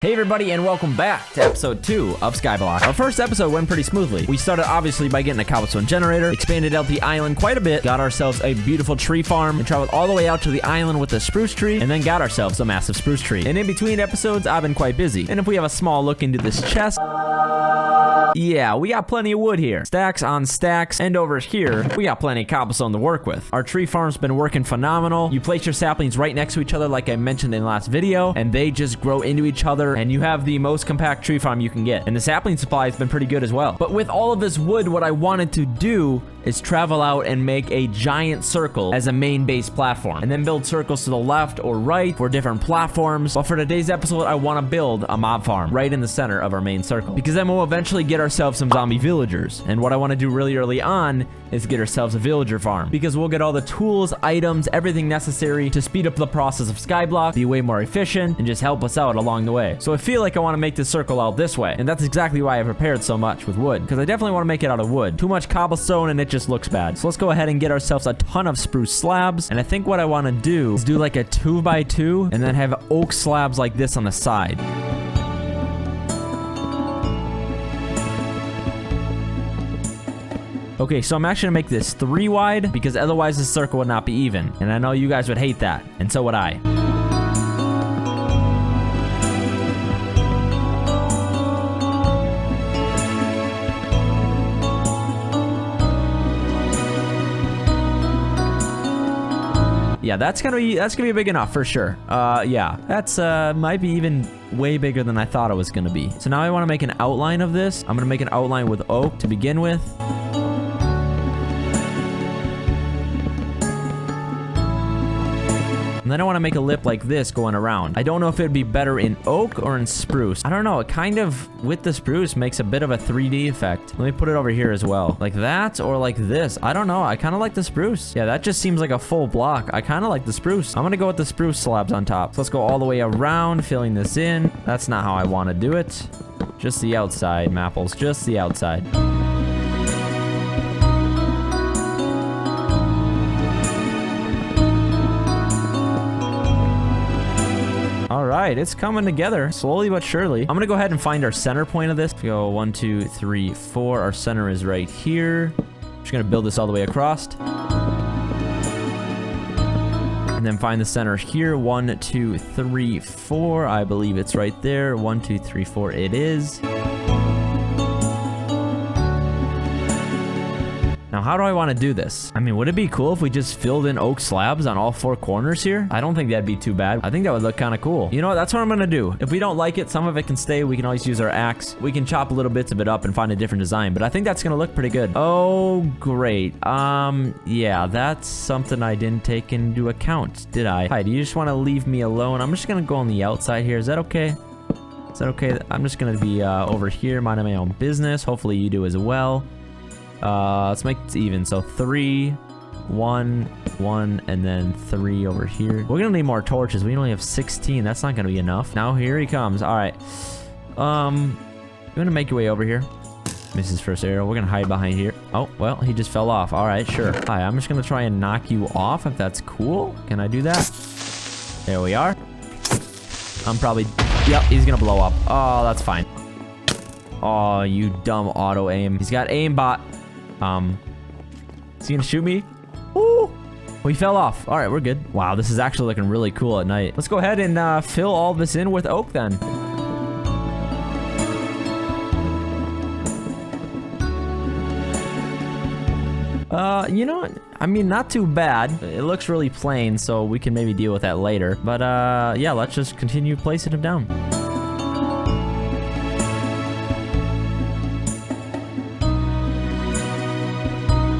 Hey everybody, and welcome back to episode 2 of Skyblock. Our first episode went pretty smoothly. We started obviously by getting a cobblestone generator, expanded out the island quite a bit, got ourselves a beautiful tree farm, and traveled all the way out to the island with a spruce tree, and then got ourselves a massive spruce tree. And in between episodes, I've been quite busy. And if we have a small look into this chest, yeah, we got plenty of wood here. Stacks on stacks, and over here, we got plenty of cobblestone to work with. Our tree farm's been working phenomenal. You place your saplings right next to each other like I mentioned in the last video, and they just grow into each other, and you have the most compact tree farm you can get. And the sapling supply has been pretty good as well. But with all of this wood, what I wanted to do is travel out and make a giant circle as a main base platform, and then build circles to the left or right for different platforms. But for today's episode, I want to build a mob farm right in the center of our main circle, because then we'll eventually get ourselves some zombie villagers. And what I want to do really early on is get ourselves a villager farm, because we'll get all the tools, items, everything necessary to speed up the process of Skyblock, be way more efficient, and just help us out along the way. So I feel like I want to make this circle out this way, and that's exactly why I prepared so much with wood, because I definitely want to make it out of wood. Too much cobblestone and it just looks bad. So let's go ahead and get ourselves a ton of spruce slabs, and I think what I want to do is do like a 2x2 and then have oak slabs like this on the side. Okay, so I'm actually gonna make this 3 wide, because otherwise this circle would not be even. And I know you guys would hate that, and so would I. Yeah, that's gonna be big enough for sure. Yeah, that's might be even way bigger than I thought it was gonna be. So now I want to make an outline of this. I'm gonna make an outline with oak to begin with. And then I want to make a lip like this going around. I don't know if it'd be better in oak or in spruce. I don't know. It kind of, with the spruce, makes a bit of a 3D effect. Let me put it over here as well. Like that or like this. I don't know. I kind of like the spruce. Yeah, that just seems like a full block. I kind of like the spruce. I'm going to go with the spruce slabs on top. So let's go all the way around, filling this in. That's not how I want to do it. Just the outside, Mappelz. Just the outside. Alright, it's coming together slowly but surely. I'm gonna go ahead and find our center point of this. Go 1, 2, 3, 4. Our center is right here. Just gonna build this all the way across. And then find the center here. 1, 2, 3, 4. I believe it's right there. 1, 2, 3, 4. It is. Now, how do I want to do this? I mean, would it be cool if we just filled in oak slabs on all 4 corners here? I don't think that'd be too bad. I think that would look kind of cool. You know what? That's what I'm going to do. If we don't like it, some of it can stay. We can always use our axe. We can chop little bits of it up and find a different design, but I think that's going to look pretty good. Oh, great. Yeah, that's something I didn't take into account, did I? Hi, do you just want to leave me alone? I'm just going to go on the outside here. Is that okay? Is that okay? I'm just going to be over here, minding my own business. Hopefully you do as well. Let's make it even. So 3, 1, 1, and then 3 over here. We're gonna need more torches. We only have 16. That's not gonna be enough. Now here he comes. All right. You're gonna make your way over here. Miss his first arrow. We're gonna hide behind here. Oh, well, he just fell off. All right, sure. Hi, I'm just gonna try and knock you off if that's cool. Can I do that? There we are. I'm probably... Yep, he's gonna blow up. Oh, that's fine. Oh, you dumb auto aim. He's got aimbot. Is he gonna shoot me? Ooh! We fell off. All right, we're good. Wow, this is actually looking really cool at night. Let's go ahead and fill all this in with oak then. You know what? I mean, not too bad. It looks really plain, so we can maybe deal with that later. But, yeah, let's just continue placing them down.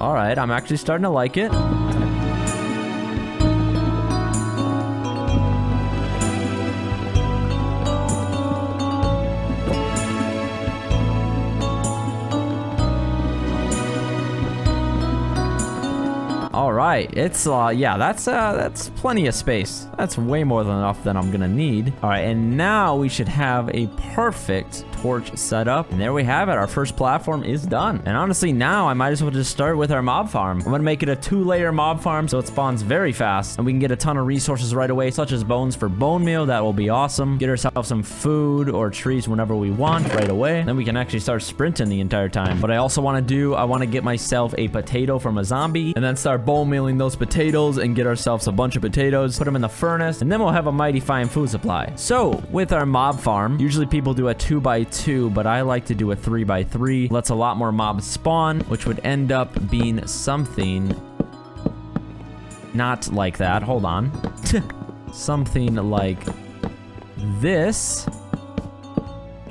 All right, I'm actually starting to like it. All right, it's yeah, that's plenty of space. That's way more than enough than I'm gonna need. All right, and now we should have a perfect torch set up, and there we have it. Our first platform is done. And honestly, now I might as well just start with our mob farm. I'm gonna make it a 2-layer mob farm so it spawns very fast, and we can get a ton of resources right away, such as bones for bone meal. That will be awesome. Get ourselves some food or trees whenever we want right away. Then we can actually start sprinting the entire time. What I also want to do, I want to get myself a potato from a zombie, and then start bone mealing those potatoes and get ourselves a bunch of potatoes, put them in the furnace, and then we'll have a mighty fine food supply. So with our mob farm, usually people do a 2x2, but I like to do a 3x3. Lets a lot more mobs spawn, which would end up being something not like that. Hold on. Something like this.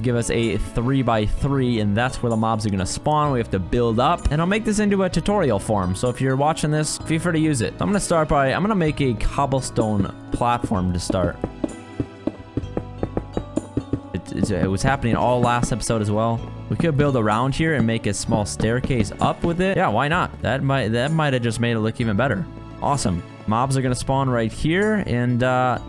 Give us a 3x3, and that's where the mobs are gonna spawn. We have to build up, and I'll make this into a tutorial form, so if you're watching this, feel free to use it. I'm gonna make a cobblestone platform to start. It was happening all last episode as well. We could build around here and make a small staircase up with it. Yeah, why not? That might have just made it look even better. Awesome. Mobs are gonna spawn right here, and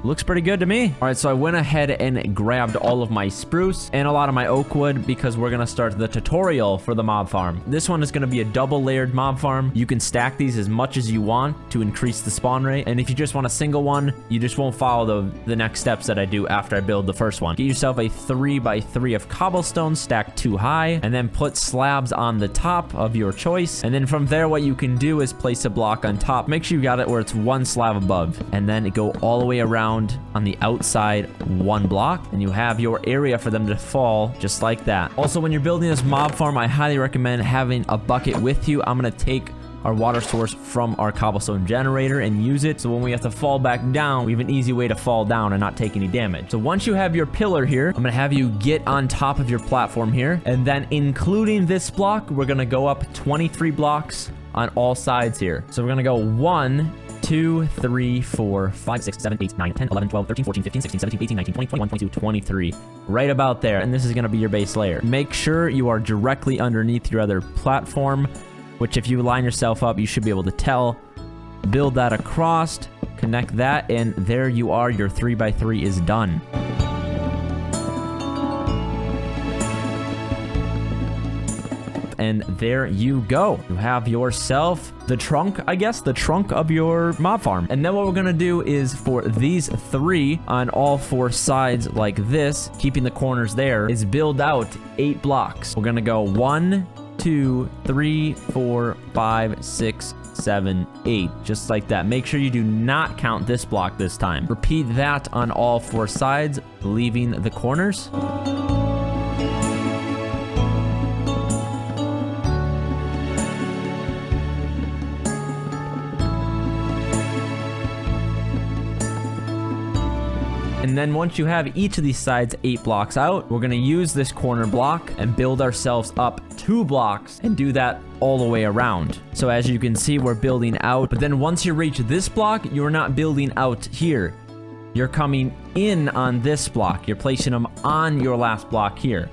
looks pretty good to me. All right, so I went ahead and grabbed all of my spruce and a lot of my oak wood because we're gonna start the tutorial for the mob farm. This one is gonna be a double-layered mob farm. You can stack these as much as you want to increase the spawn rate, and if you just want a single one, you just won't follow the next steps that I do after I build the first one. Get yourself a 3x3 of cobblestone stacked 2 high, and then put slabs on the top of your choice, and then from there what you can do is place a block on top. Make sure you got it where it's 1 slab above, and then go all the way around on the outside 1 block, and you have your area for them to fall just like that. Also, when you're building this mob farm, I highly recommend having a bucket with you. I'm gonna take our water source from our cobblestone generator and use it, so when we have to fall back down, we have an easy way to fall down and not take any damage. So once you have your pillar here, I'm gonna have you get on top of your platform here, and then including this block, we're gonna go up 23 blocks on all sides here. So we're gonna go 1, 2, 3, 4, 5, 6, 7, 8, 9, 10, 11, 12, 13, 14, 15, 16, 17, 18, 19, 20, 21, 22, 23. Right about there. And this is going to be your base layer. Make sure you are directly underneath your other platform, which if you line yourself up, you should be able to tell. Build that across, connect that, and there you are. Your 3x3 is done. And there you go. You have yourself the trunk, I guess, the trunk of your mob farm. And then what we're gonna do is for these 3 on all 4 sides like this, keeping the corners there, is build out 8 blocks. We're gonna go 1, 2, 3, 4, 5, 6, 7, 8, just like that. Make sure you do not count this block this time. Repeat that on all 4 sides, leaving the corners. And then once you have each of these sides 8 blocks out, we're gonna use this corner block and build ourselves up 2 blocks and do that all the way around. So as you can see, we're building out, but then once you reach this block, you're not building out here. You're coming in on this block. You're placing them on your last block here.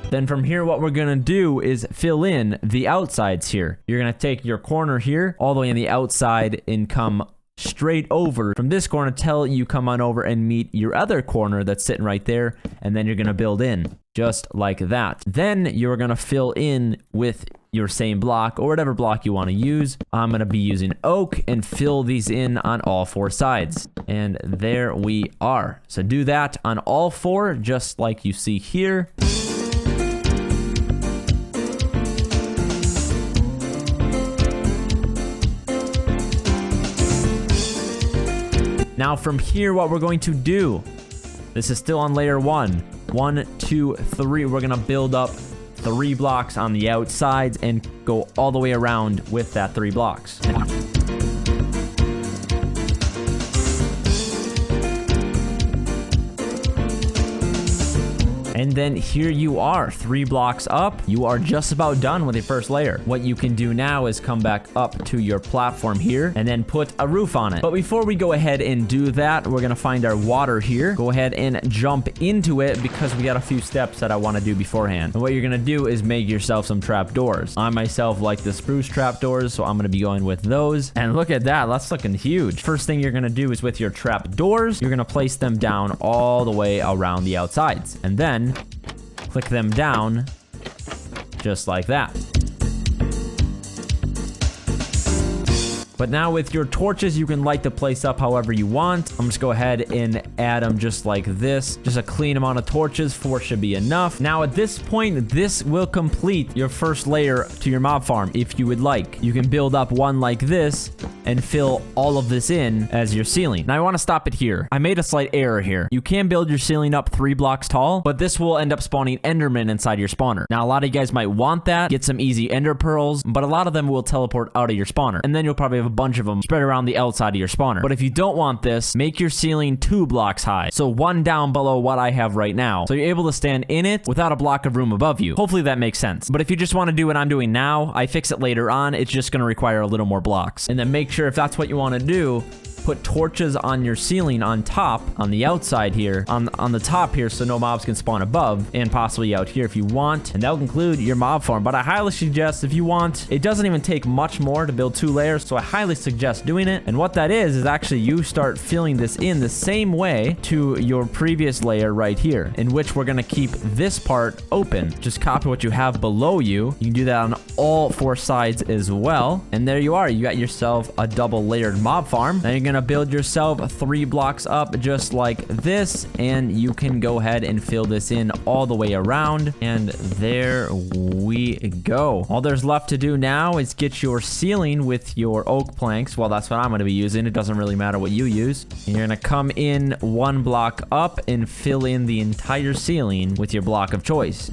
Then from here, what we're gonna do is fill in the outsides here. You're gonna take your corner here, all the way on the outside, and come straight over from this corner till you come on over and meet your other corner that's sitting right there, and then you're gonna build in, just like that. Then you're gonna fill in with your same block, or whatever block you wanna use. I'm gonna be using oak, and fill these in on all 4 sides. And there we are. So do that on all 4, just like you see here. Now from here, what we're going to do, this is still on layer 1. 1, 2, 3, we're gonna build up 3 blocks on the outsides and go all the way around with that 3 blocks. And then here you are, 3 blocks up. You are just about done with your first layer. What you can do now is come back up to your platform here and then put a roof on it. But before we go ahead and do that, we're gonna find our water here. Go ahead and jump into it because we got a few steps that I want to do beforehand. And what you're gonna do is make yourself some trapdoors. I myself like the spruce trapdoors, so I'm gonna be going with those. And look at that, that's looking huge. First thing you're gonna do is with your trapdoors, you're gonna place them down all the way around the outsides. And then click them down just like that. But now with your torches, you can light the place up however you want. I'm just go ahead and add them just like this. Just a clean amount of torches, 4 should be enough. Now at this point, this will complete your first layer to your mob farm if you would like. You can build up one like this and fill all of this in as your ceiling. Now I want to stop it here. I made a slight error here. You can build your ceiling up 3 blocks tall, but this will end up spawning endermen inside your spawner. Now a lot of you guys might want that, get some easy ender pearls, but a lot of them will teleport out of your spawner. And then you'll probably have a bunch of them spread around the outside of your spawner. But if you don't want this, make your ceiling 2 blocks high. So 1 down below what I have right now. So you're able to stand in it without a block of room above you. Hopefully that makes sense. But if you just want to do what I'm doing now, I fix it later on. It's just going to require a little more blocks. And then make sure if that's what you want to do, put torches on your ceiling on top, on the outside here, on the top here, so no mobs can spawn above, and possibly out here if you want. And that'll conclude your mob farm. But I highly suggest if you want, it doesn't even take much more to build 2 layers, so I highly suggest doing it. And what that is actually you start filling this in the same way to your previous layer right here, in which we're gonna keep this part open. Just copy what you have below you. You can do that on all 4 sides as well. And there you are. You got yourself a double layered mob farm. Now you're gonna build yourself 3 blocks up just like this, and you can go ahead and fill this in all the way around, and there we go. All there's left to do now is get your ceiling with your oak planks. Well, that's what I'm going to be using. It doesn't really matter what you use. And you're going to come in 1 block up and fill in the entire ceiling with your block of choice.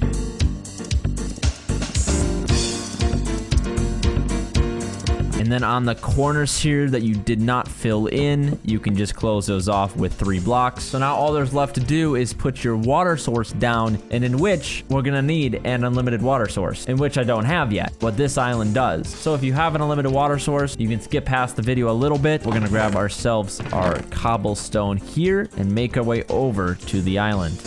And then on the corners here that you did not fill in, you can just close those off with 3 blocks. So now all there's left to do is put your water source down, and in which we're gonna need an unlimited water source, in which I don't have yet, what this island does. So if you have an unlimited water source, you can skip past the video a little bit. We're gonna grab ourselves our cobblestone here and make our way over to the island.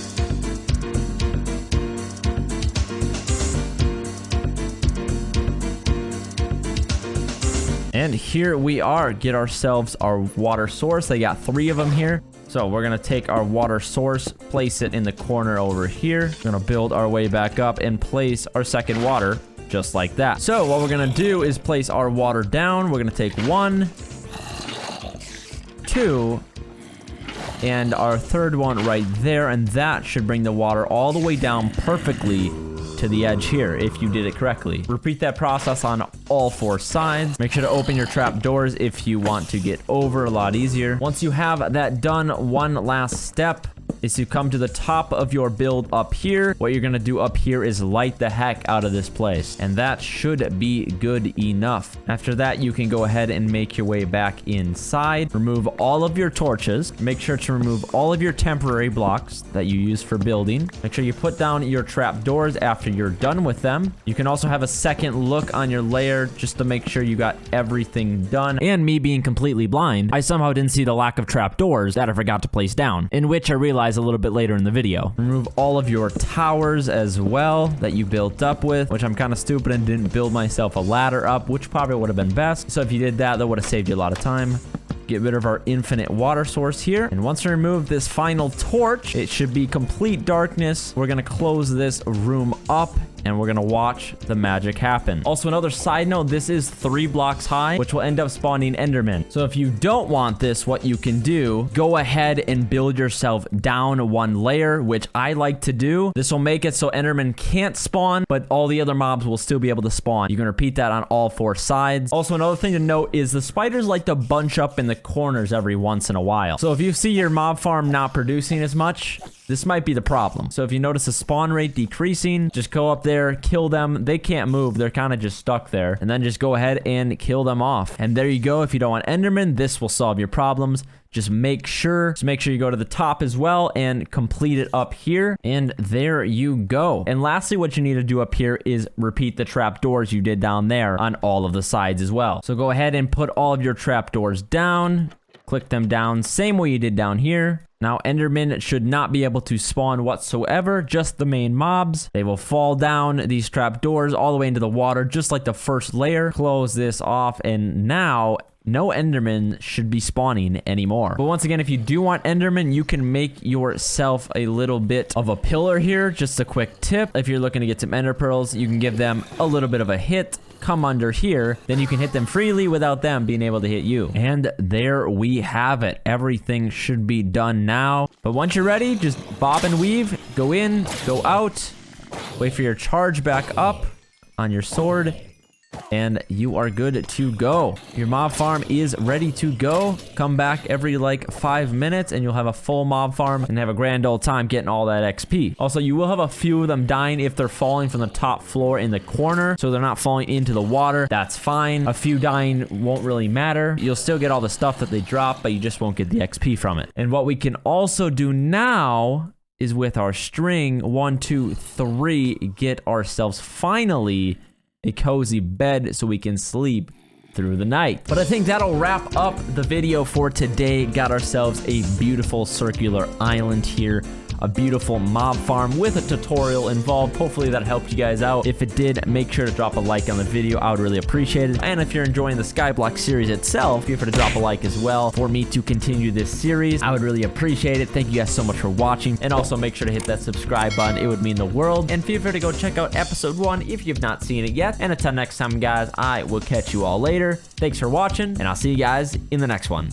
And here we are, get ourselves our water source. They got 3 of them here. So we're gonna take our water source, place it in the corner over here. We're gonna build our way back up and place our second water just like that. So what we're gonna do is place our water down. We're gonna take 1, 2, and our third one right there. And that should bring the water all the way down perfectly to the edge here if you did it correctly. Repeat that process on all 4 sides. Make sure to open your trap doors if you want to get over a lot easier. Once you have that done, one last step is to come to the top of your build up here. What you're gonna do up here is light the heck out of this place, and that should be good enough. After that, you can go ahead and make your way back inside. Remove all of your torches. Make sure to remove all of your temporary blocks that you use for building. Make sure you put down your trap doors after you're done with them. You can also have a second look on your layer just to make sure you got everything done. And me being completely blind, I somehow didn't see the lack of trap doors that I forgot to place down, in which I realized a little bit later in the video. Remove all of your towers as well that you built up with, which I'm kind of stupid and didn't build myself a ladder up, which probably would have been best. So if you did that, that would have saved you a lot of time. Get rid of our infinite water source here. And once we remove this final torch, it should be complete darkness. We're gonna close this room up and we're gonna watch the magic happen. Also, another side note, this is 3 blocks high, which will end up spawning endermen. So if you don't want this, what you can do, go ahead and build yourself down 1 layer, which I like to do. This will make it so endermen can't spawn, but all the other mobs will still be able to spawn. You can repeat that on all 4 sides. Also, another thing to note is the spiders like to bunch up in the corners every once in a while. So if you see your mob farm not producing as much, this might be the problem. So if you notice the spawn rate decreasing, just go up there, kill them. They can't move. They're kind of just stuck there. And then just go ahead and kill them off. And there you go. If you don't want Enderman, this will solve your problems. Just make sure you go to the top as well and complete it up here. And there you go. And lastly, what you need to do up here is repeat the trapdoors you did down there on all of the sides as well. So go ahead and put all of your trapdoors down. Click them down, same way you did down here. Now, Endermen should not be able to spawn whatsoever, just the main mobs. They will fall down these trapdoors all the way into the water, just like the first layer. Close this off, and now no Enderman should be spawning anymore. But once again, if you do want Enderman, you can make yourself a little bit of a pillar here. Just a quick tip. If you're looking to get some Ender Pearls, you can give them a little bit of a hit. Come under here, then you can hit them freely without them being able to hit you. And there we have it. Everything should be done now. But once you're ready, just bob and weave. Go in, go out. Wait for your charge back up on your sword. And you are good to go. Your mob farm is ready to go. Come back every like 5 minutes and you'll have a full mob farm and have a grand old time getting all that XP. Also, you will have a few of them dying if they're falling from the top floor in the corner, so they're not falling into the water. That's fine. A few dying won't really matter. You'll still get all the stuff that they drop, but you just won't get the XP from it. And what we can also do now is with our string 1, 2, 3, get ourselves finally a cozy bed so we can sleep through the night. But I think that'll wrap up the video for today. Got ourselves a beautiful circular island here, a beautiful mob farm with a tutorial involved. Hopefully that helped you guys out. If it did, make sure to drop a like on the video. I would really appreciate it. And if you're enjoying the Skyblock series itself, feel free to drop a like as well for me to continue this series. I would really appreciate it. Thank you guys so much for watching. And also make sure to hit that subscribe button. It would mean the world. And feel free to go check out episode 1 if you've not seen it yet. And until next time, guys, I will catch you all later. Thanks for watching, and I'll see you guys in the next one.